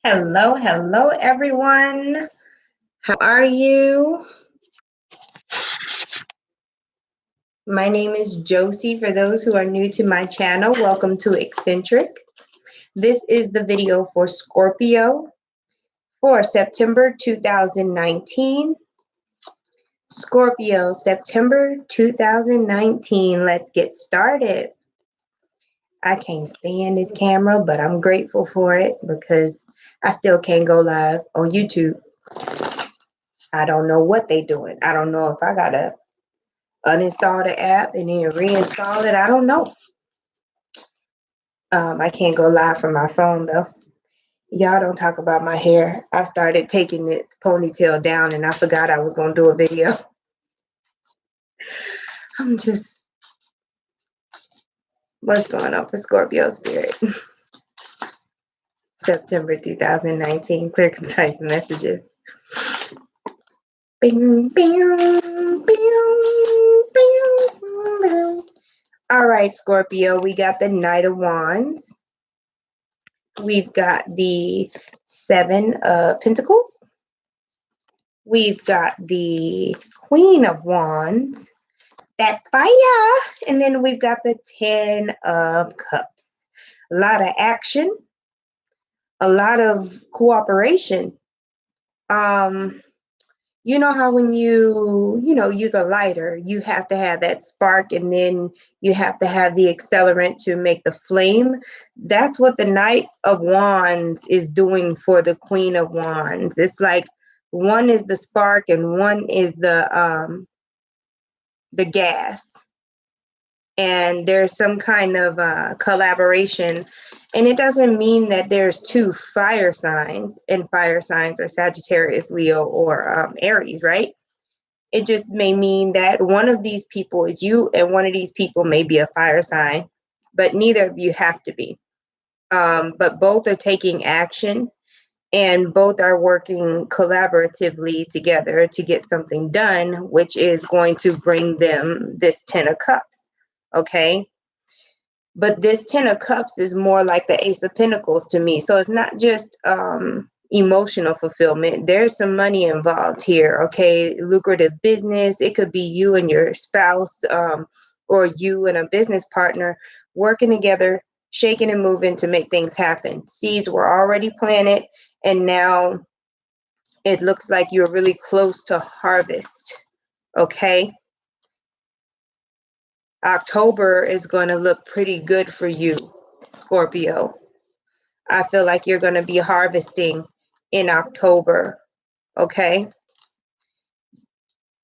Hello, everyone. How are you? My name is Josie. For those who are new to my channel, welcome to Eccentric. This is the video for Scorpio for September 2019. Scorpio, September 2019. Let's get started. I can't stand this camera, but I'm grateful for it because I still can't go live on YouTube. I don't know what they're doing. I don't know if I gotta uninstall the app and then reinstall it. I don't know. I can't go live from my phone though. Y'all don't talk about my hair. I started taking its ponytail down and I forgot I was gonna do a video. What's going on for Scorpio spirit? September 2019, clear, concise messages. Bing, bing, bing, bing. All right, Scorpio, we got the Knight of Wands. We've got the Seven of Pentacles. We've got the Queen of Wands, that fire. And then we've got the Ten of Cups. A lot of action, a lot of cooperation. You know how when you use a lighter, you have to have that spark and then you have to have the accelerant to make the flame. That's what the Knight of Wands is doing for the Queen of Wands. It's like one is the spark and one is the gas. And there's some kind of collaboration. And it doesn't mean that there's two fire signs, and fire signs are Sagittarius, Leo, or Aries, right? It just may mean that one of these people is you and one of these people may be a fire sign, but neither of you have to be. But both are taking action and both are working collaboratively together to get something done, which is going to bring them this Ten of Cups, okay? But this Ten of Cups is more like the Ace of Pentacles to me. So it's not just emotional fulfillment. There's some money involved here, okay? Lucrative business. It could be you and your spouse or you and a business partner working together, shaking and moving to make things happen. Seeds were already planted, and now it looks like you're really close to harvest, okay? October is going to look pretty good for you, Scorpio. I feel like you're going to be harvesting in October, okay?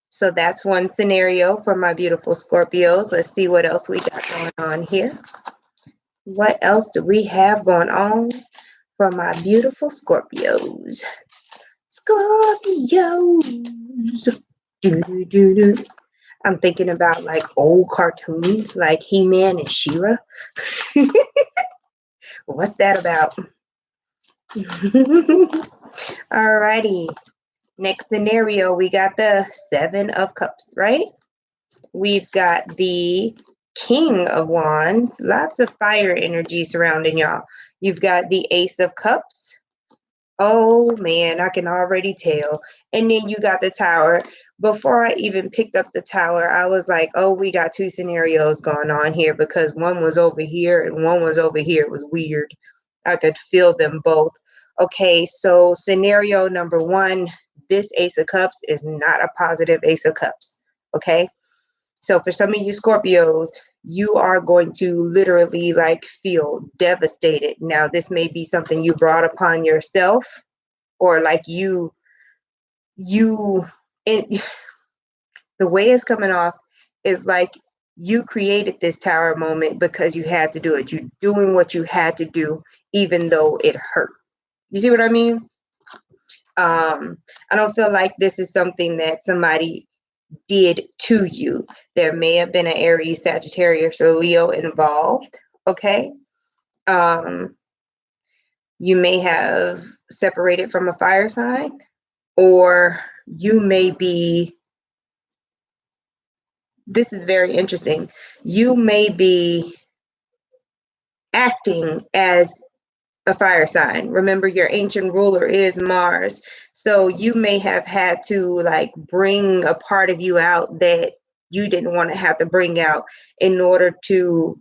So that's one scenario for my beautiful Scorpios. Let's see what else we got going on here. What else do we have going on for my beautiful Scorpios? Scorpios. Do-do-do-do. I'm thinking about like old cartoons like He-Man and She-Ra. What's that about? Alrighty. Next scenario, we got the Seven of Cups, right? We've got the King of Wands. Lots of fire energy surrounding y'all. You've got the Ace of Cups. Oh man, I can already tell. And then you got the Tower. Before I even picked up the Tower, I was like, oh, we got two scenarios going on here because one was over here and one was over here. It was weird. I could feel them both. Okay, so scenario number one, this Ace of Cups is not a positive Ace of Cups. Okay, so for some of you Scorpios, you are going to literally like feel devastated. Now, this may be something you brought upon yourself, or like the way it's coming off is like you created this Tower moment because you had to do it. You're doing what you had to do, even though it hurt. You see what I mean? I don't feel like this is something that somebody did to you. There may have been an Aries, Sagittarius, or Leo involved. Okay. You may have separated from a fire sign, or you may be, this is very interesting, you may be acting as a fire sign. Remember, your ancient ruler is Mars. So you may have had to like bring a part of you out that you didn't want to have to bring out in order to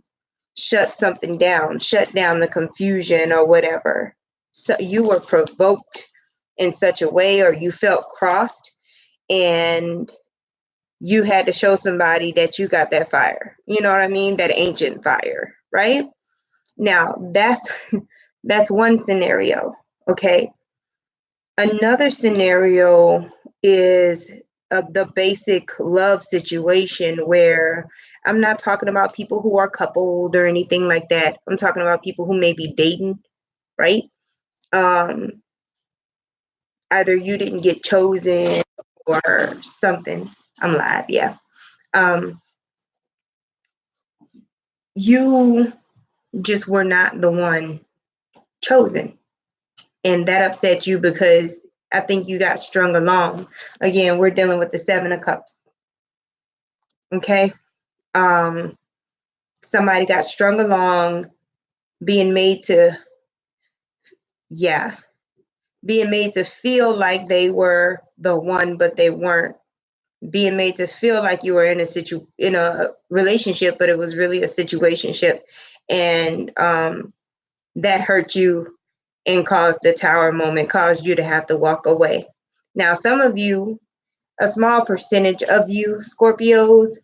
shut something down, shut down the confusion or whatever. So you were provoked in such a way, or you felt crossed, and you had to show somebody that you got that fire. You know what I mean? That ancient fire, right? Now, that's one scenario, okay? Another scenario is the basic love situation where I'm not talking about people who are coupled or anything like that. I'm talking about people who may be dating, right? Um, Either you didn't get chosen or something. I'm live, yeah. Um, you just were not the one chosen. And that upset you because I think you got strung along. Again, we're dealing with the 7 of Cups. Okay. Um, Somebody got strung along, being made to, yeah, being made to feel like they were the one, but they weren't. Being made to feel like you were in a relationship, but it was really a situationship, and that hurt you and caused the tower moment, caused you to have to walk away. Now, some of you, a small percentage of you Scorpios,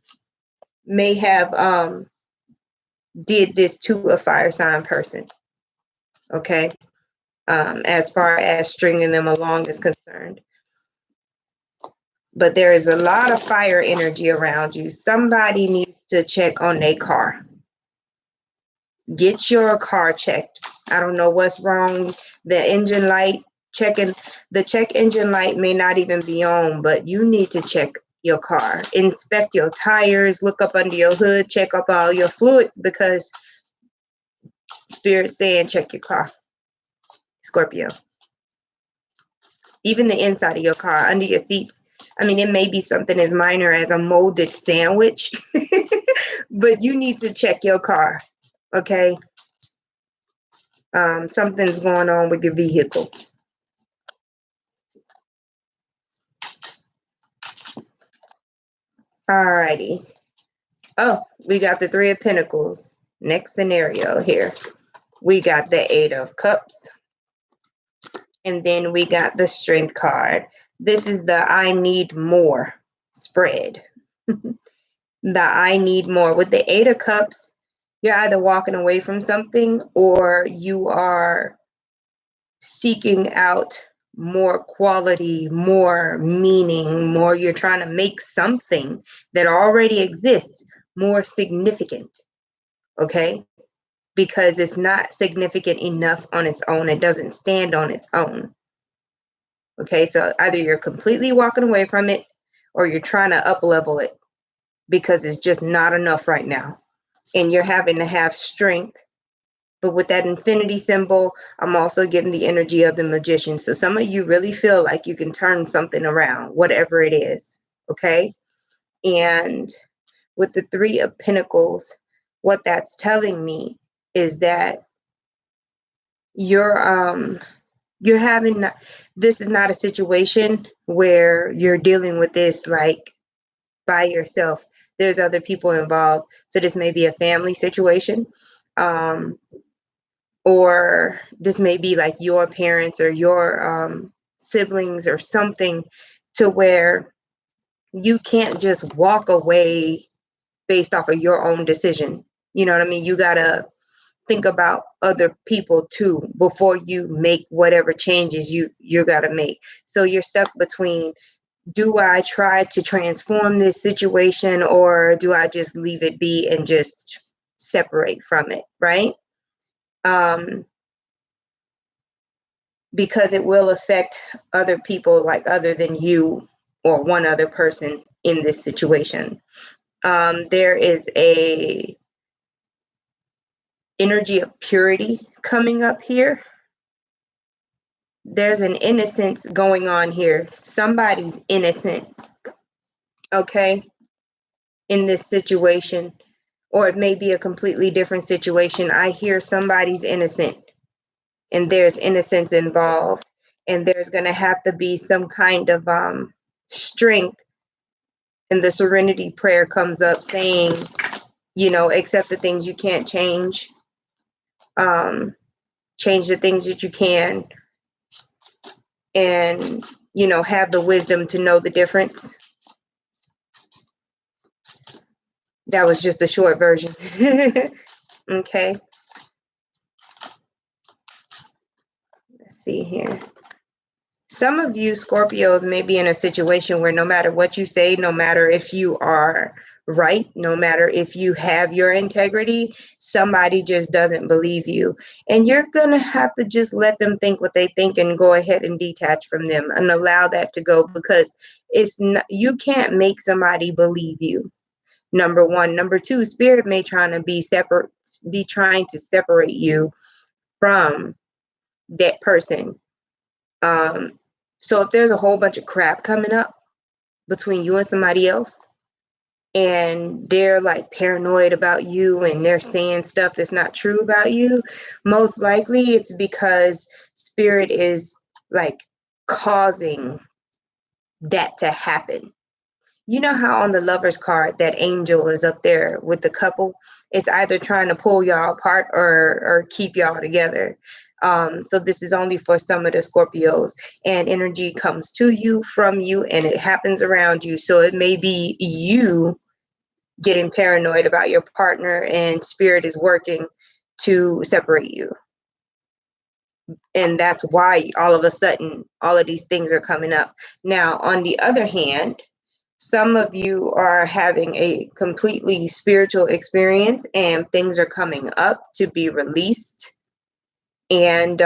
may have did this to a fire sign person. Okay, as far as stringing them along is concerned. But there is a lot of fire energy around you. Somebody needs to check on their car. Get your car checked. I don't know what's wrong. The engine light, the check engine light may not even be on, but you need to check your car. Inspect your tires, look up under your hood, check up all your fluids, because Spirit's saying check your car, Scorpio. Even the inside of your car, under your seats. I mean, it may be something as minor as a molded sandwich, but you need to check your car, okay? Something's going on with your vehicle. Alrighty. Oh, we got the 3 of Pentacles. Next scenario here. We got the 8 of Cups. And then we got the Strength card. This is the I need more spread. The I need more. With the 8 of Cups, you're either walking away from something or you are seeking out more quality, more meaning, more, you're trying to make something that already exists more significant, okay? Because it's not significant enough on its own. It doesn't stand on its own. Okay, so either you're completely walking away from it or you're trying to up level it because it's just not enough right now. And you're having to have strength. But with that infinity symbol, I'm also getting the energy of the Magician. So some of you really feel like you can turn something around, whatever it is, okay? And with the 3 of Pentacles, what that's telling me is that you're having, this is not a situation where you're dealing with this like by yourself. There's other people involved. So this may be a family situation. Or this may be like your parents or your siblings or something, to where you can't just walk away based off of your own decision. You know what I mean? You got to think about other people too before you make whatever changes you got to make. So you're stuck between, do I try to transform this situation or do I just leave it be and just separate from it, right? Because it will affect other people, like other than you or one other person in this situation. There is a energy of purity coming up here. There's an innocence going on here. Somebody's innocent, okay, in this situation. Or it may be a completely different situation. I hear somebody's innocent. and there's innocence involved, and there's going to have to be some kind of strength. And the serenity prayer comes up saying, accept the things you can't change, change the things that you can, and have the wisdom to know the difference. That was just a short version. Okay, let's see here. Some of you Scorpios may be in a situation where no matter what you say, no matter if you are right, no matter if you have your integrity, somebody just doesn't believe you. And you're going to have to just let them think what they think and go ahead and detach from them and allow that to go, because you can't make somebody believe you. Number one. Number two, spirit may be trying to separate you from that person. So if there's a whole bunch of crap coming up between you and somebody else, and they're like paranoid about you and they're saying stuff that's not true about you, most likely it's because spirit is like causing that to happen. You know how on the Lover's card that angel is up there with the couple? It's either trying to pull y'all apart or keep y'all together. So this is only for some of the Scorpios, and energy comes to you, from you, and it happens around you. So it may be you getting paranoid about your partner, and spirit is working to separate you. And that's why all of a sudden all of these things are coming up. Now, on the other hand, some of you are having a completely spiritual experience and things are coming up to be released, and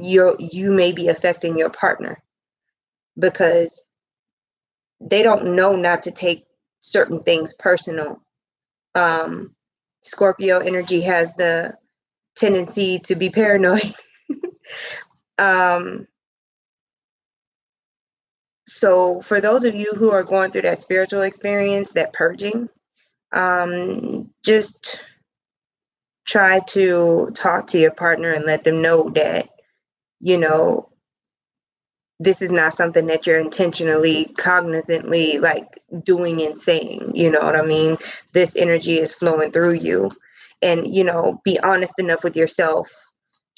you may be affecting your partner because they don't know not to take certain things personal. Scorpio energy has the tendency to be paranoid. So for those of you who are going through that spiritual experience, that purging, just try to talk to your partner and let them know that, this is not something that you're intentionally, cognizantly like doing and saying, you know what I mean? This energy is flowing through you, and, be honest enough with yourself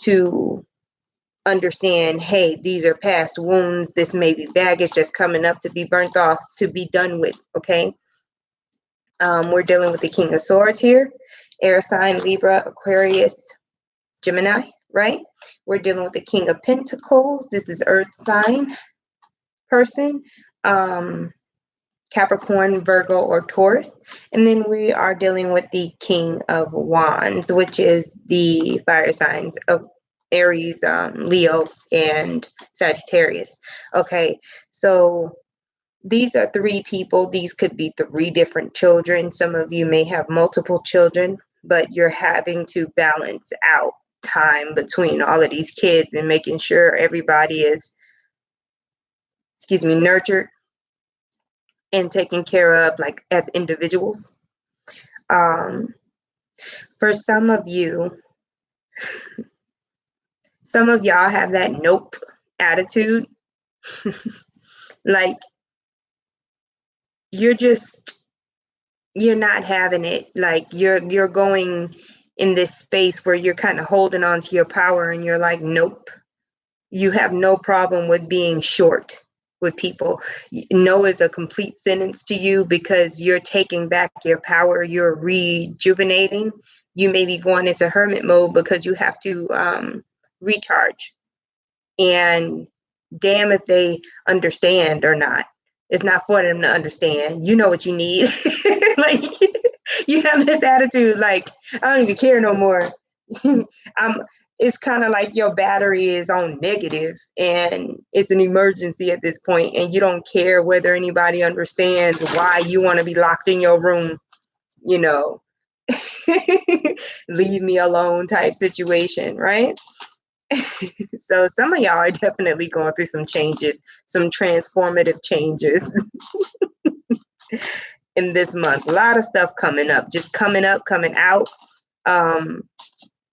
to understand, hey, these are past wounds. This may be baggage just coming up to be burnt off, to be done with. Okay. We're dealing with the King of Swords here, air sign, Libra, Aquarius, Gemini, right? We're dealing with the King of Pentacles. This is earth sign person, Capricorn, Virgo, or Taurus. And then we are dealing with the King of Wands, which is the fire signs of Aries, Leo, and Sagittarius. Okay, so these are three people. These could be three different children. Some of you may have multiple children, but you're having to balance out time between all of these kids and making sure everybody is, nurtured and taken care of, like, as individuals. For some of y'all have that nope attitude. Like, you're not having it. Like, you're going in this space where you're kind of holding on to your power, and you're like, nope. You have no problem with being short with people. No is a complete sentence to you because you're taking back your power. You're rejuvenating. You may be going into hermit mode because you have to recharge. And damn if they understand or not. It's not for them to understand. You know what you need. Like, you have this attitude like, I don't even care no more. It's kind of like your battery is on negative and it's an emergency at this point, and you don't care whether anybody understands why you want to be locked in your room, leave me alone type situation, right? So some of y'all are definitely going through some changes, some transformative changes in this month. A lot of stuff coming up, just coming up, coming out.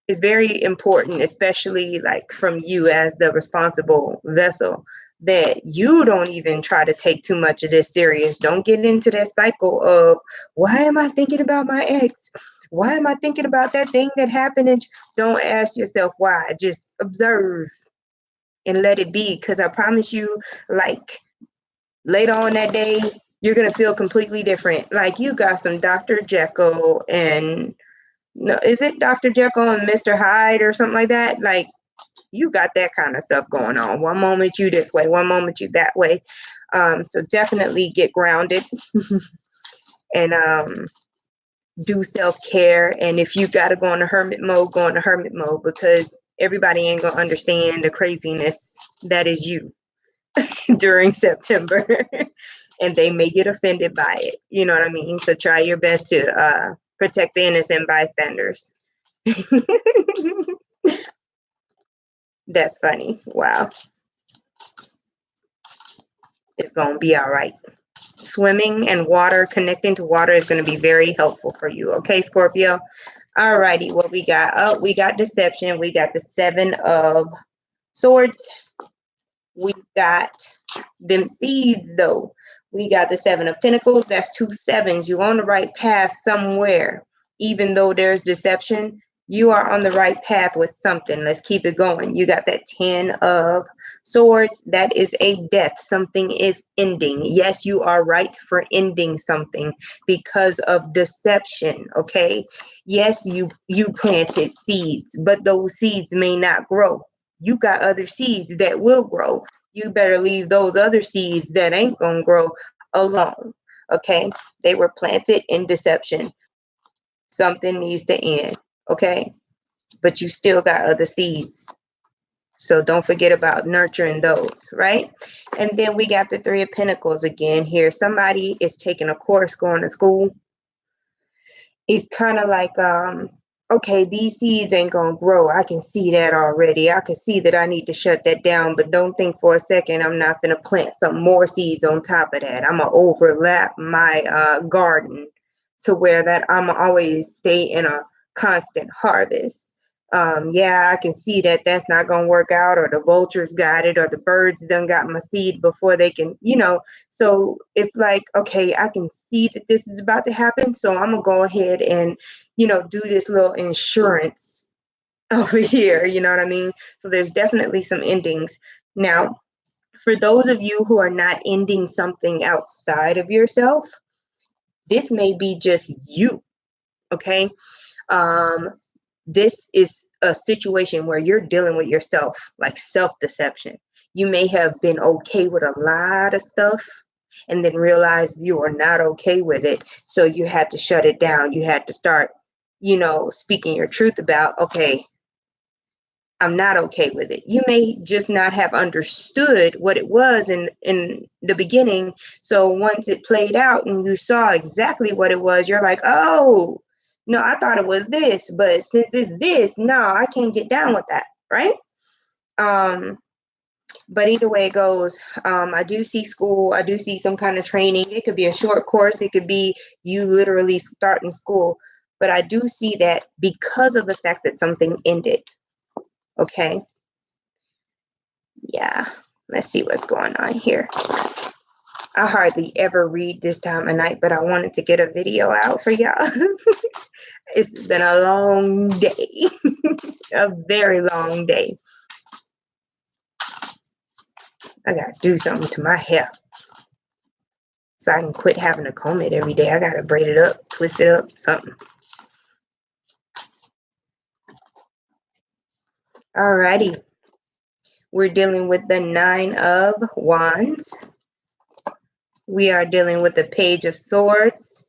it's very important, especially like from you as the responsible vessel, that you don't even try to take too much of this serious. Don't get into that cycle of, why am I thinking about my ex? Why am I thinking about that thing that happened? And don't ask yourself why. Just observe and let it be. Because I promise you, like later on that day, you're going to feel completely different. Like you got some Dr. Jekyll and no, is it Dr. Jekyll and Mr. Hyde or something like that? Like you got that kind of stuff going on. One moment you this way, one moment you that way. So definitely get grounded and do self-care. And if you got to go into hermit mode, go into hermit mode, because everybody ain't gonna understand the craziness that is you during September. And they may get offended by it. You know what I mean? So try your best to protect the innocent bystanders. That's funny. Wow. It's going to be all right. Swimming and water, connecting to water is going to be very helpful for you. Okay, Scorpio? All righty. What we got? Oh, we got deception. We got the 7 of Swords. We got them seeds, though. We got the 7 of Pentacles. That's 2 sevens. You're on the right path somewhere. Even though there's deception, you are on the right path with something. Let's keep it going. You got that 10 of Swords. That is a death. Something is ending. Yes, you are right for ending something because of deception. Okay. Yes, you planted seeds, but those seeds may not grow. You got other seeds that will grow. You better leave those other seeds that ain't gonna grow alone. Okay. They were planted in deception. Something needs to end. Okay. But you still got other seeds. So don't forget about nurturing those, right? And then we got the 3 of Pentacles again here. Somebody is taking a course, going to school. It's kind of like, okay, these seeds ain't gonna grow. I can see that already. I can see that I need to shut that down, but don't think for a second I'm not gonna plant some more seeds on top of that. I'm gonna overlap my garden to where that I'm always stay in a constant harvest. Yeah, I can see that that's not gonna work out, or the vultures got it, or the birds done got my seed before they can, so it's like, okay, I can see that this is about to happen, so I'm gonna go ahead and do this little insurance over here, you know what I mean? So there's definitely some endings. Now, for those of you who are not ending something outside of yourself, this may be just you, okay? This is a situation where you're dealing with yourself, like self-deception. You may have been okay with a lot of stuff and then realized you are not okay with it. So you had to shut it down. You had to start, speaking your truth about, okay, I'm not okay with it. You may just not have understood what it was in the beginning. So once it played out and you saw exactly what it was, you're like, oh, no, I thought it was this, but since it's this, no, I can't get down with that, right? But either way it goes, I do see school. I do see some kind of training. It could be a short course. It could be you literally starting school. But I do see that because of the fact that something ended. Okay. Yeah. Let's see what's going on here. I hardly ever read this time of night, but I wanted to get a video out for y'all. It's been a long day. A very long day. I gotta do something to my hair so I can quit having to comb it every day. I gotta braid it up, twist it up, something. Alrighty. We're dealing with the 9 of Wands. We are dealing with the Page of Swords.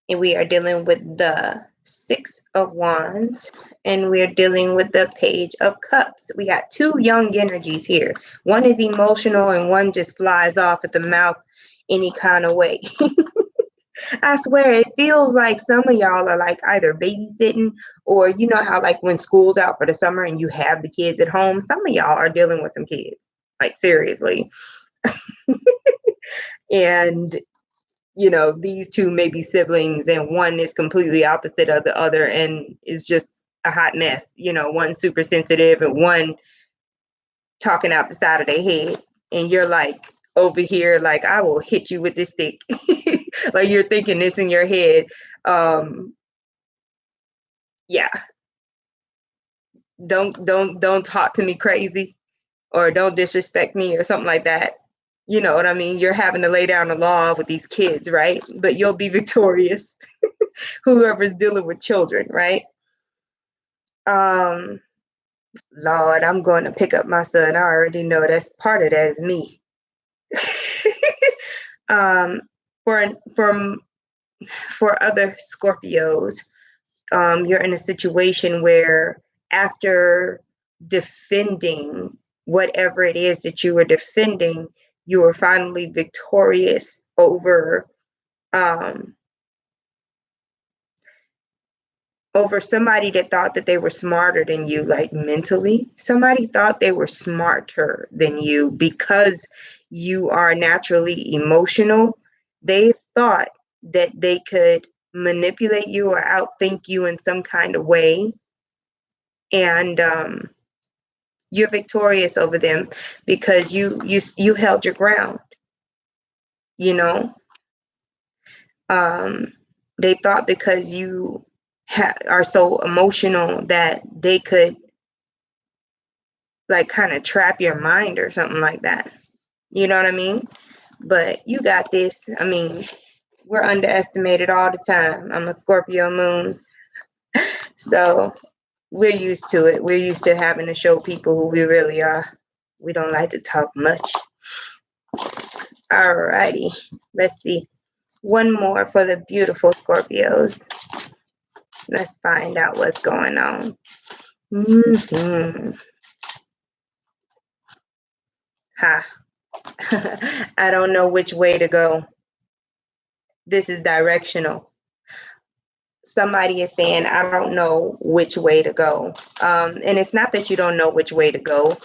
And we are dealing with the 6 of Wands. And we are dealing with the Page of Cups. We got 2 young energies here. One is emotional and one just flies off at the mouth any kind of way. I swear, it feels like some of y'all are like either babysitting, or you know how like when school's out for the summer and you have the kids at home, some of y'all are dealing with some kids, like seriously. And these 2 may be siblings and one is completely opposite of the other, and it's just a hot mess, one super sensitive and one talking out the side of their head. And you're like over here, like, I will hit you with this stick. Like you're thinking this in your head. Yeah. Don't talk to me crazy, or don't disrespect me, or something like that. You know what I mean? You're having to lay down the law with these kids, right? But you'll be victorious. Whoever's dealing with children, right? Lord, I'm going to pick up my son. I already know that's part of that is me. um, for other Scorpios, you're in a situation where after defending whatever it is that you were defending, you were finally victorious over somebody that thought that they were smarter than you, like mentally. Somebody thought they were smarter than you because you are naturally emotional. They thought that they could manipulate you or outthink you in some kind of way. And you're victorious over them because you held your ground, you know. They thought because you are so emotional that they could like kind of trap your mind or something like that. You know what I mean? But you got this. I mean, we're underestimated all the time. I'm a Scorpio moon. So we're used to it. We're used to having to show people who we really are. We don't like to talk much. Alrighty. Let's see. One more for the beautiful Scorpios. Let's find out what's going on. Ha. I don't know which way to go. This is directional. Somebody is saying, I don't know which way to go. And it's not that you don't know which way to go.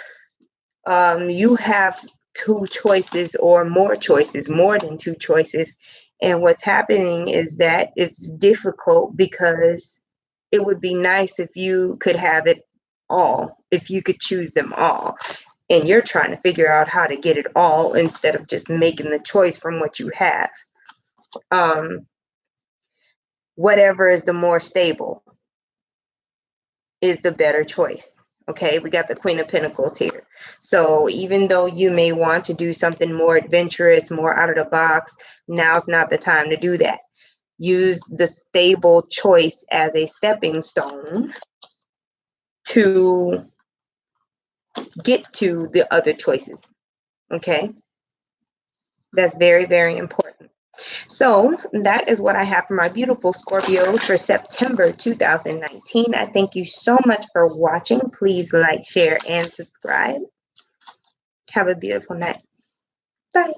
You have two choices or more choices, more than two choices. And what's happening is that it's difficult because it would be nice if you could have it all, if you could choose them all. And you're trying to figure out how to get it all instead of just making the choice from what you have. Whatever is the more stable is the better choice. Okay, we got the Queen of Pentacles here. So even though you may want to do something more adventurous, more out of the box, now's not the time to do that. Use the stable choice as a stepping stone to get to the other choices. Okay, that's very, very important. So that is what I have for my beautiful Scorpios for September 2019. I thank you so much for watching. Please like, share, and subscribe. Have a beautiful night. Bye.